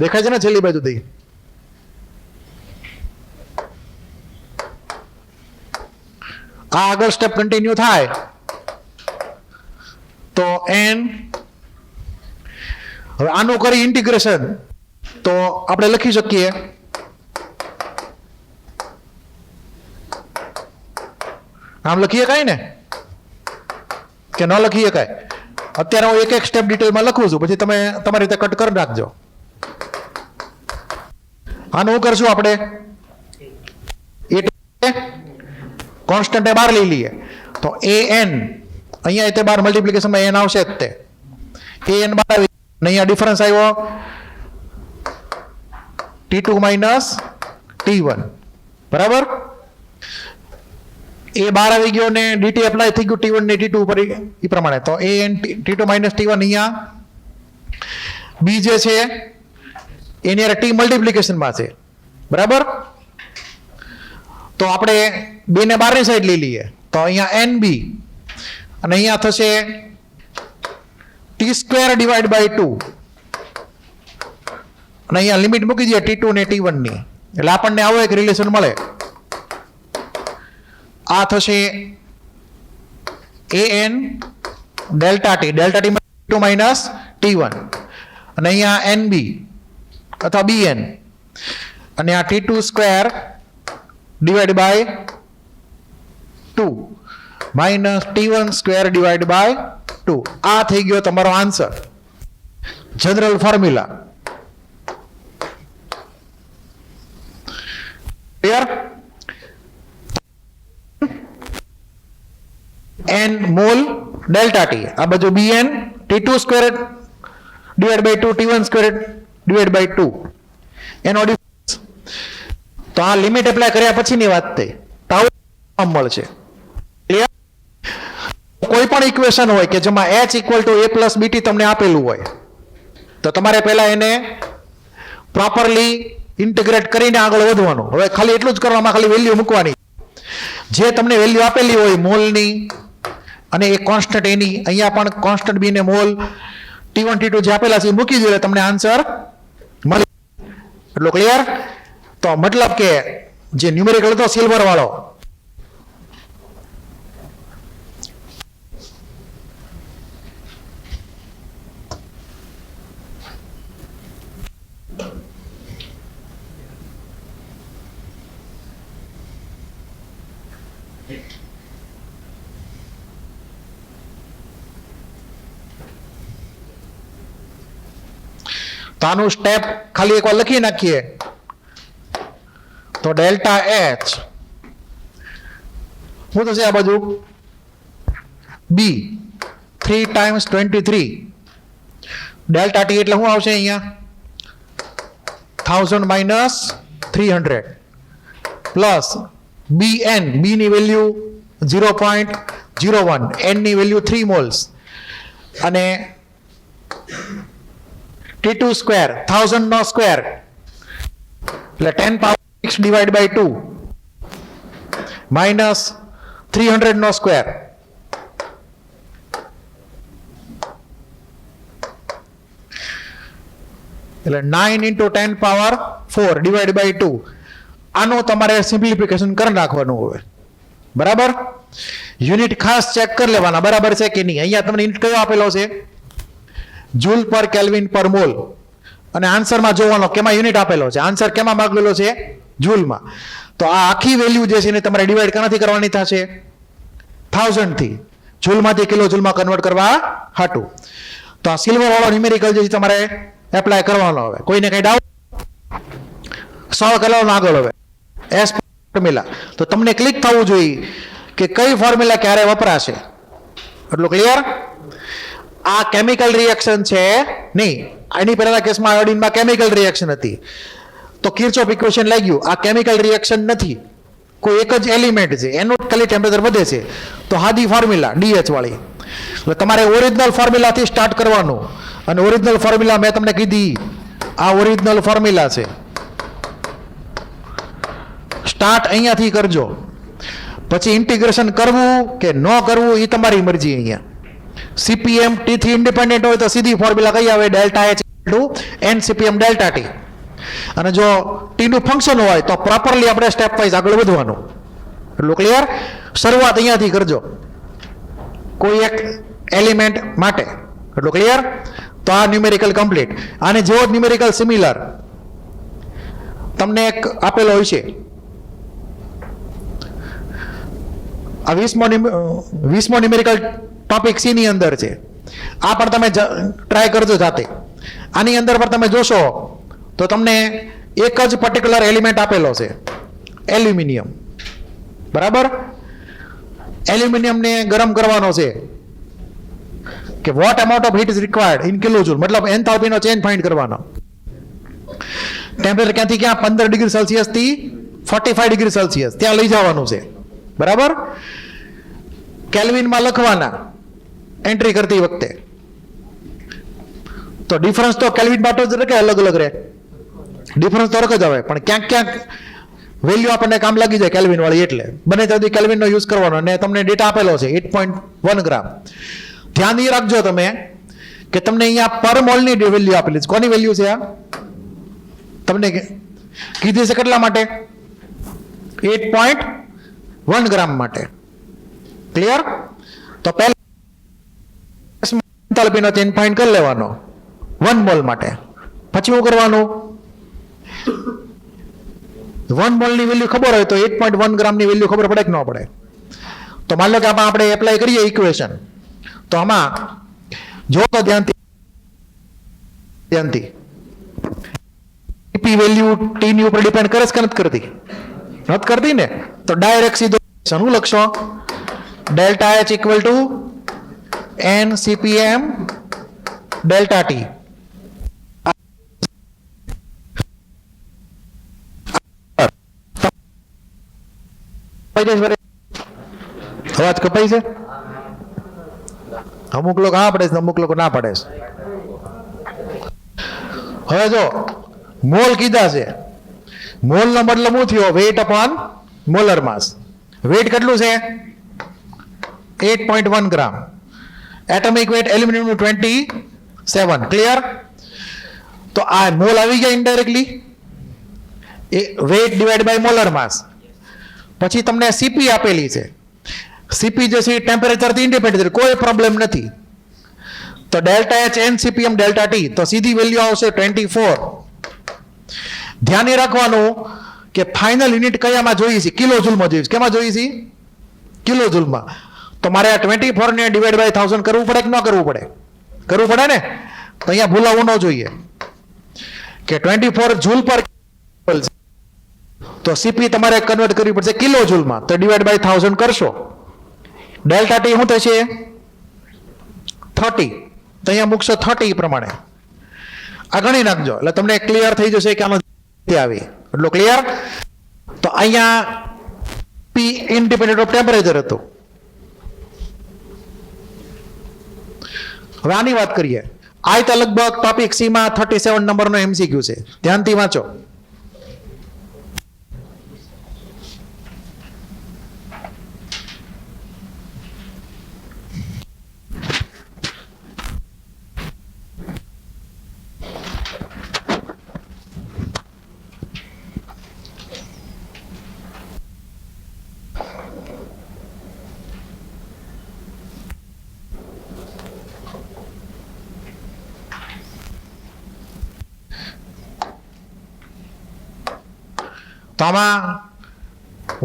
દેખાય છે ને છેલ્લી બાજુથી? આ આગળ સ્ટેપ કન્ટિન્યુ થાય તો n, હવે આનું કરી ઇન્ટિગ્રેશન તો આપણે લખી શકીએ આમ લખીએ કાંઈ ને કે ન લખીએ કાંઈ? અત્યારે હું એક એક સ્ટેપ ડિટેલમાં લખું છું, પછી તમે તમારી રીતે કટ કરી નાખજો. આનું શું કરશું આપણે? કોન્સ્ટન્ટ એ બાર લઈ લઈએ તો an, અહીંયા તે બાર મલ્ટીપ્લિકેશનમાં n આવશે જ તે. an બાર આવી, અહીંયા ડિફરન્સ આવ્યો T2 માઇનસ T1, બરાબર? એ બાર આવી ગયો ને dt એપ્લાય થઈ ગયું T1 ને T2 ઉપર એ પ્રમાણે. તો an T2 માઇનસ T1, અહીંયા b જે છે એની યાર ટી મલ્ટીપ્લિકેશનમાં છે, બરાબર? તો આપણે 2 ને 12 ની સાઈડ લઈ લઈએ તો અહીંયા NB અને અહીંયા થશે T² ડિવાઈડ બાય 2 અને અહીંયા લિમિટ મૂકી દઈએ T2 ને T1 ની, એટલે આપણને આવો એક રિલેશન મળે. આ થશે an ડેલ્ટા T T2 માઇનસ T1 અને અહીંયા NB અથવા bn અને આ T2² divide by 2 minus T1² divide by 2. આ થઈ ગયો તમારો answer, general formula. Clear? n mole delta T, આ બાજુ bn T2² divide by 2 T1² divide by 2 એનો ડિફરન્સ. તો આ લિમિટ એપ્લાય કર્યા પછીની વાત થઈ, ટાઉ મળશે. ક્લિયર? કોઈ પણ ઇક્વેશન હોય કે જેમાં h equal to a plus BT તમને આપેલું હોય તો તમારે પહેલા એને પ્રોપરલી ઇન્ટિગ્રેટ કરીને આગળ વધવાનું. હવે ખાલી એટલું જ કરવામાં, ખાલી વેલ્યુ મૂકવાની. જે તમને વેલ્યુ આપેલી હોય મોલની અને એ કોન્સ્ટન્ટ એની, અહીંયા પણ કોન્સ્ટન્ટ બી ને મોલ T1 T2 જે આપેલા છે એ મૂકી દો એટલે તમને આન્સર મળી. એટલું ક્લિયર? તો મતલબ કે જે ન્યુમેરિકલ હતો સિલ્વર વાળો, તો આનું સ્ટેપ ખાલી એકવાર લખી નાખીએ તો ડેલ્ટા H શું થશે? આ બાજુ B 3 ટાઈમ્સ 23 ડેલ્ટા T એટલે શું આવશે અહીંયા? 1000 માઇનસ 300 પ્લસ BN, B ની વેલ્યુ 0.01, N ની વેલ્યુ 3 મોલ્સ અને T2² 1000 નો સ્ક્વેર એટલે 10 પાવર 6 ડિવાઈડ બાય 2 માઇનસ 300 નો સ્ક્વેર એટલે 9 into 10 પાવર 4 ડિવાઈડ બાય 2. આનું તમારે સિમ્પ્લિફિકેશન કરી નાખવાનું હોય, બરાબર? યુનિટ ખાસ ચેક કરી લેવાના બરાબર છે કે નહીં. અહીંયા તમને યુનિટ કયો આપેલો છે? જૂલ પર કેલ્વિન પર મોલ. અને આન્સરમાં જોવાનો કેમાં યુનિટ આપેલો છે, આન્સર કેમાં માંગેલો છે? જૂલમાં. તો આ આખી વેલ્યુ જે છે એને તમારે ડિવાઈડ ક્યાંથી કરવાની થશે? 1000 થી. જૂલમાંથી કિલો જૂલમાં કન્વર્ટ કરવા હાટું. તો આ સિલ્વર વાળો ન્યુમેરિકલ જે છે તમારે એપ્લાય કરવાનો. હવે કોઈને કઈ ડાઉટ? સોલ્વ કરવાનો આગળ. હવે એસ ફોર્મ્યુલા તો તમને ક્લિક થવું જોઈએ કે કઈ ફોર્મ્યુલા ક્યારે વપરાશે. એટલું ક્લિયર? આ કેમિકલ રિએક્શન છે નહીં. એની પહેલાના કેસમાં આયોડિનમાં કેમિકલ રિએક્શન હતી, તો કિર્ચોફ ઇક્વેશન લાગ્યું. આ કેમિકલ રિએક્શન નથી, કોઈ એક જ એલિમેન્ટ છે, એનું ખાલી ટેમ્પરેચર વધે છે. તો હાદી ફોર્મ્યુલા DH વાળી, એટલે તમારે ઓરિજિનલ ફોર્મ્યુલાથી સ્ટાર્ટ કરવાનું. અને ઓરિજિનલ ફોર્મ્યુલા મેં તમને કીધી, આ ઓરિજિનલ ફોર્મ્યુલા છે. સ્ટાર્ટ અહીંયાથી કરજો. પછી ઇન્ટિગ્રેશન કરવું કે ન કરવું એ તમારી મરજી. અહીંયા CPM T થી ઇન્ડિપેન્ડન્ટ હોય તો સીધી ફોર્મ્યુલા કઈ આવે, delta H NCPM delta T. અને જો T નું ફંક્શન હોય તો પ્રોપરલી આપણે સ્ટેપ વાઇઝ આગળ વધવાનું. એટલું ક્લિયર? શરૂઆત અહીંયાથી કરજો કોઈ એક એલિમેન્ટ માટે. એટલું ક્લિયર? તો આ ન્યુમેરિકલ કમ્પ્લીટ. આને જેવો જ ન્યુમેરિકલ સિમિલર તમને એક આપેલો હોય છે. આ 20મો ન્યુમેરિકલ ટોપિક C ની અંદર છે. આ પણ તમે ટ્રાય કરજો જાતે. આની અંદર પણ તમે જોશો તો તમને એક જ પર્ટિક્યુલર એલિમેન્ટ આપેલો છે, એલ્યુમિનિયમ. બરાબર? એલ્યુમિનિયમને ગરમ કરવાનો છે કે what amount of heat is required in kilojoule, મતલબ એન્થાલ્પીનો ચેન્જ ફાઇન્ડ કરવાનો. ટેમ્પરેચર ક્યાંથી ક્યાં, 15 ડિગ્રી સેલ્સિયસ થી 45 ડિગ્રી સેલ્સિયસ ત્યાં લઈ જવાનું છે. બરાબર? કેલ્વિનમાં લખવાના એન્ટ્રી કરતી વખતે. તો ડિફરન્સ તો કેલ્વિન બાટો જ રહે, અલગ અલગ રહે. ડિફરન્સ તો રખ જ આવે, પણ ક્યાંક ક્યાંક વેલ્યુ આપણને કામ લાગી જાય કેલ્વિન વાળી. એટલે બને ત્યાં સુધી કેલ્વિનનો યુઝ કરવાનો. અને તમને ડેટા આપેલો છે 8.1 ગ્રામ. ધ્યાન એ રાખજો તમે કે તમને અહીંયા પર મોલની વેલ્યુ આપેલી છે. કોની વેલ્યુ છે આ? તમને કીધી છે કેટલા માટે? 8.1 ગ્રામ માટે. ક્લિયર? તો પહેલા એન્થાલ્પીનો ચેન્જ ફાઇન્ડ કરી લેવાનો 1 મોલ માટે. પછી શું કરવાનું? 1 મોલની વેલ્યુ ખબર હોય તો 8.1 ગ્રામની વેલ્યુ ખબર પડે કે ન પડે? તો માની લો કે આમાં આપણે એપ્લાય કરીએ ઇક્વેશન, તો આમાં જો તો ધ્યાનથી પી વેલ્યુ ટી ની ઉપર ડિપેન્ડ કરે કે નથી કરતી? નથી કરતી ને. તો ડાયરેક્ટ સીધો શું લખશો? Delta H equal two NCPM delta T. અવાજ કપાઈ છે? અમુક લોકો હા પડે છે, અમુક લોકો ના પડે છે. હવે જો મોલ કીધા છે, મોલ નો મતલબ શું થયો? વેઇટ અપોન મોલર માસ. વેઇટ કેટલું છે? 8.1 ગ્રામ. એટમિક વેઇટ એલ્યુમિનિયમ નું 27. ક્લિયર? તો આ મોલ આવી ગયા indirectly. Weight divide by molar mass. પછી તમને CP આપેલી છે. CP જે છે ટેમ્પરેચર થી ઇન્ડિપેન્ડન્ટ, કોઈ પ્રોબ્લેમ નથી. તો delta H NCPM delta T, તો સીધી વેલ્યુ આવશે 24. ધ્યાન એ રાખવાનું કે ફાઇનલ યુનિટ કયામાં જોઈએ છે? કિલો જૂલમાં જોઈએ છે. કેમાં જોઈએ છે? કિલો જૂલમાં. તો મારે આ 24 ને ડિવાઈડ બાય 1000 કરવું પડે કે ન કરવું પડે? કરવું પડે ને. તો અહીંયા ભૂલાવું ન જોઈએ કે 24 જૂલ પર, તો CP તમારે કન્વર્ટ કરવી પડશે કિલો જૂલમાં. તો ડિવાઈડ બાય 1000 કરશો. ડેલ્ટા T શું થશે? 30. તો અહીંયા મૂકશો 30 પ્રમાણે. આ ગણી નાખજો એટલે તમને ક્લિયર થઈ જશે કે આનો આવી. એટલું ક્લિયર? તો અહીંયા P ઇન્ડિપેન્ડન્ટ ઓફ ટેમ્પરેચર હતું. હવે આની વાત કરીએ. આ તો લગભગ ટોપિક C માં 37 નંબરનો MCQ છે. ધ્યાનથી વાંચો. તો આમાં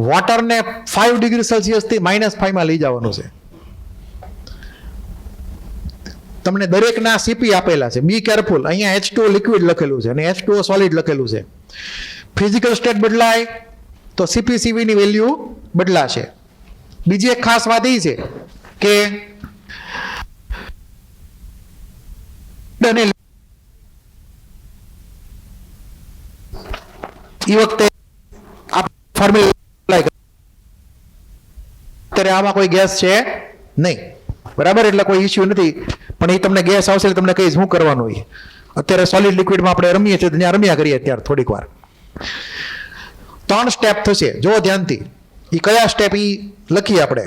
વોટરને 5 ડિગ્રી સેલ્સિયસ થી -5 માં લઈ જવાનું છે. તમને દરેકના CP આપેલા છે. Be careful. અહીંયા H2O લિક્વિડ લખેલું છે અને H2O સોલિડ લખેલું છે. ફિઝિકલ સ્ટેટ બદલાય તો CpCv ની વેલ્યુ બદલાશે. બીજી એક ખાસ વાત એ છે કે અને એ વખતે ફોર્મ્યુલા એપ્લાય અત્યારે આમાં કોઈ ગેસ છે નહીં, બરાબર, એટલે કોઈ ઇસ્યુ નથી. પણ એ તમને ગેસ આવશે એટલે તમને કહીશ શું કરવાનું. એ અત્યારે સોલિડ લિક્વિડમાં આપણે રમીએ છીએ, ત્યાં રમ્યા કરીએ ત્યારે થોડીક વાર. 3 સ્ટેપ થશે, જો ધ્યાનથી. એ કયા સ્ટેપ એ લખીએ આપણે.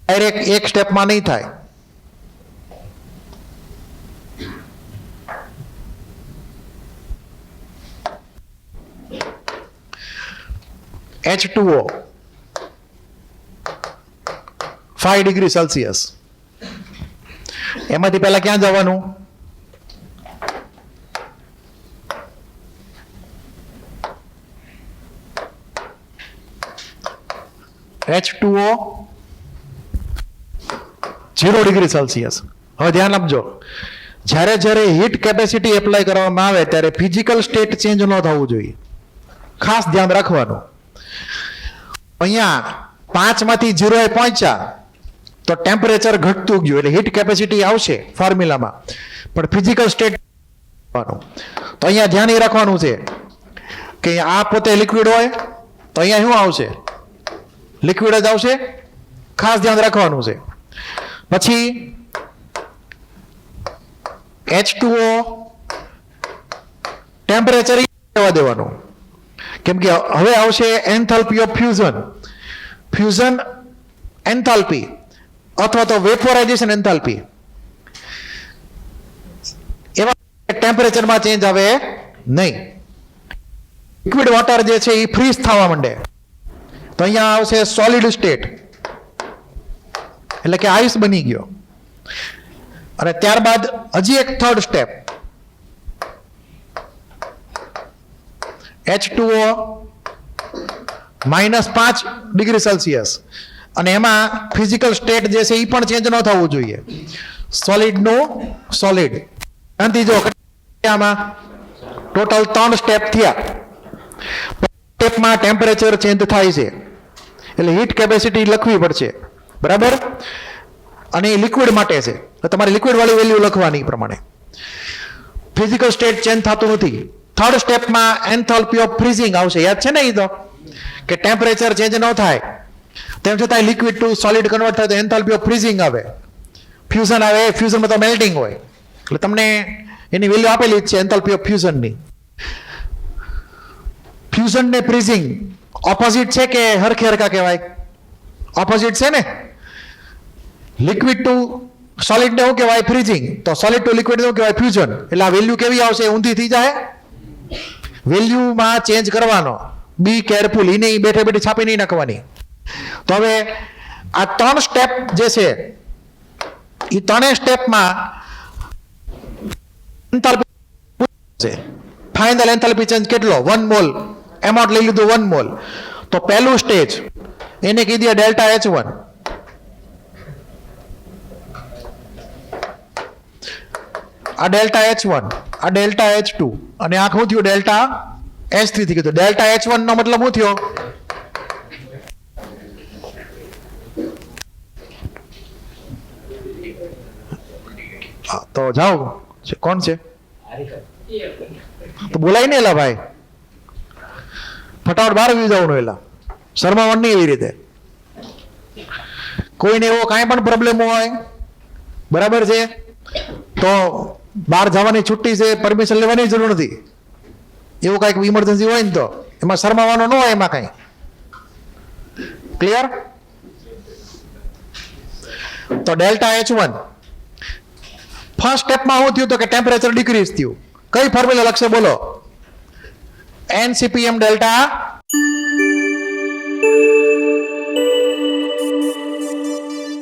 ડાયરેક્ટ એક સ્ટેપમાં નહીં થાય. H2O 5 degree Celsius. એમાંથી પહેલા ક્યાં જવાનું? H2O 0 degree Celsius. હવે ધ્યાન આપજો, જ્યારે જ્યારે હીટ કેપેસિટી એપ્લાય કરવામાં આવે ત્યારે ફિઝિકલ સ્ટેટ ચેન્જ ન થવું જોઈએ, ખાસ ધ્યાન રાખવાનું. અહીંયા 5 માંથી 0 એ પહોંચ્યા તો ટેમ્પરેચર ઘટતું ગયું, એટલે હીટ કેપેસિટી આવશે ફોર્મ્યુલામાં, પણ ફિઝિકલ સ્ટેટ. તો અહીંયા ધ્યાન એ રાખવાનું છે કે આ પોતે લિક્વિડ હોય તો અહીંયા શું આવશે? લિક્વિડ જ આવશે, ખાસ ધ્યાન રાખવાનું છે. પછી H2O ટેમ્પરેચર રહેવા દેવાનું, કેમ કે હવે આવશે enthalpy of fusion. Fusion enthalpy અથવા તો વેપોરાઇઝેશન એન્થાલ્પી, એવા ટેમ્પરેચરમાં ચેન્જ આવે નહીં. લિક્વિડ વોટર જે છે એ ફ્રીઝ થવા માંડે તો અહીંયા આવશે સોલિડ સ્ટેટ, એટલે કે આઈસ બની ગયો. અને ત્યારબાદ હજી એક third step, H2O -5 degree Celsius. અને એમાં ફિઝિકલ સ્ટેટ જે છે એ પણ ચેન્જ ન થવું જોઈએ. સોલિડનું સોલિડ. આનાથી જો આમાં ટોટલ 3 સ્ટેપ થયા. સ્ટેપમાં ટેમ્પરેચર ચેન્જ થાય છે, એટલે હીટ કેપેસિટી લખવી પડશે, બરાબર. અને એ લિક્વિડ માટે છે, તો તમારે લિક્વિડ વાળી વેલ્યુ લખવાની પ્રમાણે. ફિઝિકલ સ્ટેટ ચેન્જ થતું નથી. થર્ડ સ્ટેપમાં એન્થાલ્પી ઓફ ફ્રીઝિંગ આવશે, યાદ છે ને? એ તો કે ટેમ્પરેચર ચેન્જ ન થાય તેમ છતાં લિક્વિડ ટુ સોલિડ કન્વર્ટ થાય તો એન્થાલ્પી ઓફ ફ્રીઝિંગ આવે. ફ્યુઝન આવે, ફ્યુઝનમાં તો મેલ્ટિંગ હોય, એટલે તમને એની વેલ્યુ આપેલી જ છે એન્થાલ્પી ઓફ ફ્યુઝનની. ફ્યુઝન ને ફ્રીઝિંગ ઓપોઝિટ છે કે હરખે હરખા કહેવાય? ઓપોઝિટ છે ને. લિક્વિડ ટુ સોલિડ ને શું કહેવાય? ફ્રીઝિંગ. તો સોલિડ ટુ લિક્વિડ શું કહેવાય? ફ્યુઝન. એટલે આ વેલ્યુ કેવી આવશે? ઊંધી થઈ જાય. વેલ્યુમાં ચેન્જ કરવાનો. બી કેરફુલ, એને બેઠે બેઠે છાપી નહીં નાખવાની. તો હવે આ 3 સ્ટેપ જે છે એ 3 સ્ટેપમાં એન્થાલ્પી, ફાઇનલ એન્થાલ્પી ચેન્જ કેટલો? 1 મોલ. એમાઉન્ટ લઈ લીધું 1 મોલ. તો પહેલું સ્ટેજ એને કીધી ડેલ્ટા H1. આ ડેલ્ટા H1, આ ડેલ્ટા H2, અને આ શું થયું? ડેલ્ટા H3 થી કીધું. ડેલ્ટા H1 નો મતલબ શું થયો? તો જાઓ, કોણ છે? તો બોલાય ને એલા ભાઈ, ફટાફટ બહાર આવી જવાનું. એલા શરમાવાનું નહીં એવી રીતે. કોઈને એવો કાંઈ પણ પ્રોબ્લેમ હોય, બરાબર છે, તો બહાર જવાની છુટ્ટી છે, પરમિશન લેવાની જરૂર નથી. એવું કાંઈક ઇમરજન્સી હોય ને તો એમાં શરમાવાનું ન હોય, એમાં કાંઈ. ક્લિયર? તો ડેલ્ટા H1 ફર્સ્ટ સ્ટેપમાં શું થયું? તો કે ટેમ્પરેચર ડિક્રીઝ થયું. કઈ ફોર્મ્યુલા લખશે બોલો? NCPM delta